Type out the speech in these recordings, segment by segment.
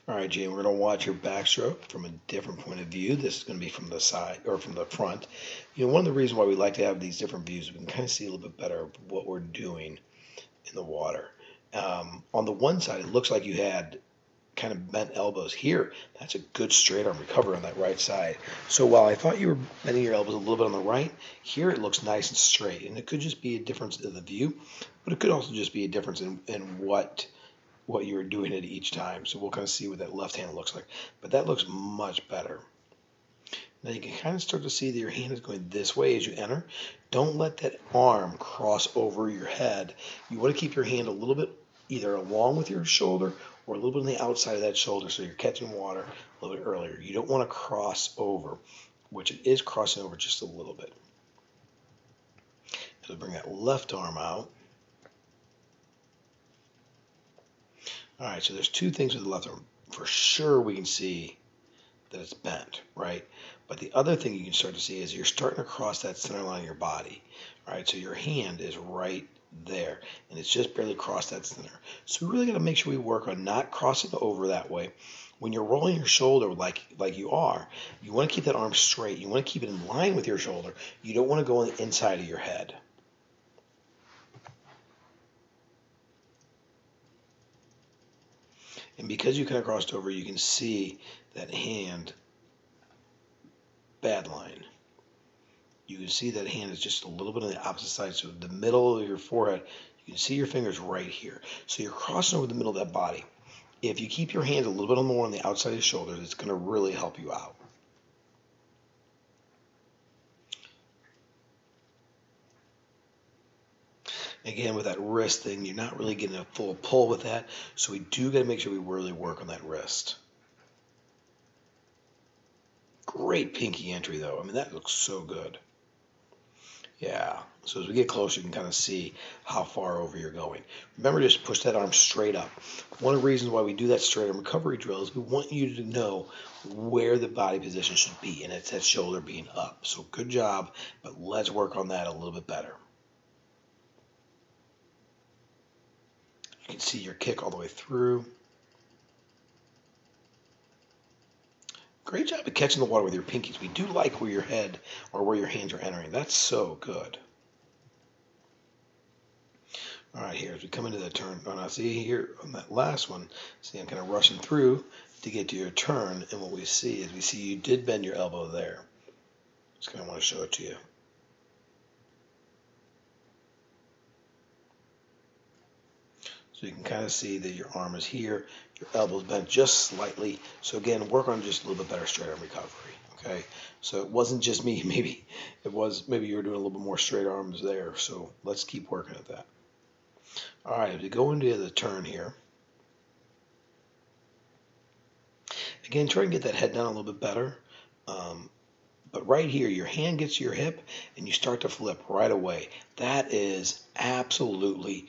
All right, Jane, we're going to watch your backstroke from a different point of view. This is going to be from the side or from the front. One of the reasons why we like to have these different views, we can kind of see a little bit better of what we're doing in the water. On the one side, it looks like you had kind of bent elbows here. That's a good straight arm recovery on that right side. So while I thought you were bending your elbows a little bit on the right, here it looks nice and straight. And it could just be a difference in the view, but it could also just be a difference in what you're doing at each time. So we'll kind of see what that left hand looks like. But that looks much better. Now you can kind of start to see that your hand is going this way as you enter. Don't let that arm cross over your head. You want to keep your hand a little bit either along with your shoulder or a little bit on the outside of that shoulder so you're catching water a little bit earlier. You don't want to cross over, which it is crossing over just a little bit. So bring that left arm out. All right, so there's two things with the left arm. For sure we can see that it's bent, right? But the other thing you can start to see is you're starting to cross that center line of your body. All right, so your hand is right there, and it's just barely crossed that center. So we really got to make sure we work on not crossing over that way. When you're rolling your shoulder like you are, you want to keep that arm straight. You want to keep it in line with your shoulder. You don't want to go on the inside of your head. And because you kind of crossed over, you can see that hand bad line. You can see that hand is just a little bit on the opposite side. So the middle of your forehead, you can see your fingers right here. So you're crossing over the middle of that body. If you keep your hand a little bit more on the outside of the shoulders, it's going to really help you out. Again, with that wrist thing, you're not really getting a full pull with that. So we do got to make sure we really work on that wrist. Great pinky entry, though. I mean, that looks so good. Yeah. So as we get closer, you can kind of see how far over you're going. Remember, just push that arm straight up. One of the reasons why we do that straight arm recovery drill is we want you to know where the body position should be, and it's that shoulder being up. So good job, but let's work on that a little bit better. You can see your kick all the way through. Great job of catching the water with your pinkies. We do like where your head or where your hands are entering. That's so good. All right, here as we come into the turn, now see here on that last one, see I'm kind of rushing through to get to your turn, and what we see is you did bend your elbow there. Just kind of want to show it to you. So you can kind of see that your arm is here, your elbow's bent just slightly. So again, work on just a little bit better straight arm recovery. Okay, so it wasn't just me. Maybe you were doing a little bit more straight arms there. So let's keep working at that. All right, as we go into the turn here, again, try and get that head down a little bit better. But right here, your hand gets to your hip and you start to flip right away. That is absolutely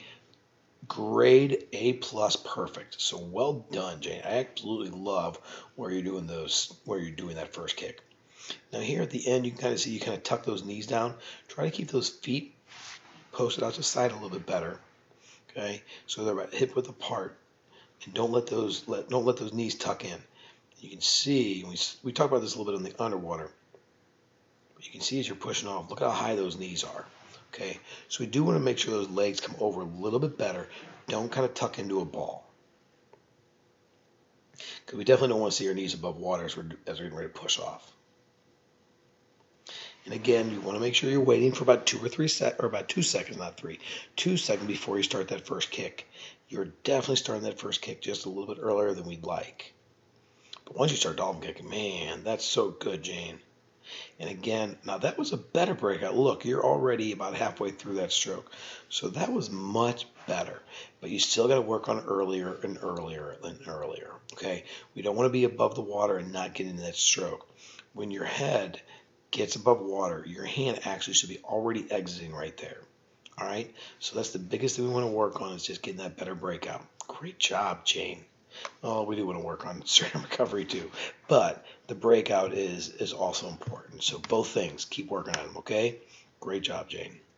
grade A+ perfect. So well done, Jane. I absolutely love where you're doing that first kick. Now here at the end, you can kind of see you kind of tuck those knees down. Try to keep those feet posted out to the side a little bit better. Okay, so they're about hip width apart, and don't let those knees tuck in. You can see we talked about this a little bit in the underwater. But you can see as you're pushing off, look how high those knees are. Okay, so we do want to make sure those legs come over a little bit better. Don't kind of tuck into a ball, because we definitely don't want to see our knees above water as we're getting ready to push off. And again, you want to make sure you're waiting for about 2 seconds, not 3, 2 seconds before you start that first kick. You're definitely starting that first kick just a little bit earlier than we'd like. But once you start dolphin kicking, man, that's so good, Jane. And again, now that was a better breakout. Look, you're already about halfway through that stroke. So that was much better. But you still got to work on earlier and earlier and earlier. Okay? We don't want to be above the water and not get into that stroke. When your head gets above water, your hand actually should be already exiting right there. All right? So that's the biggest thing we want to work on, is just getting that better breakout. Great job, Jane. Oh, we do want to work on straight arm recovery too, but the breakout is also important. So both things, keep working on them, okay? Great job, Jane.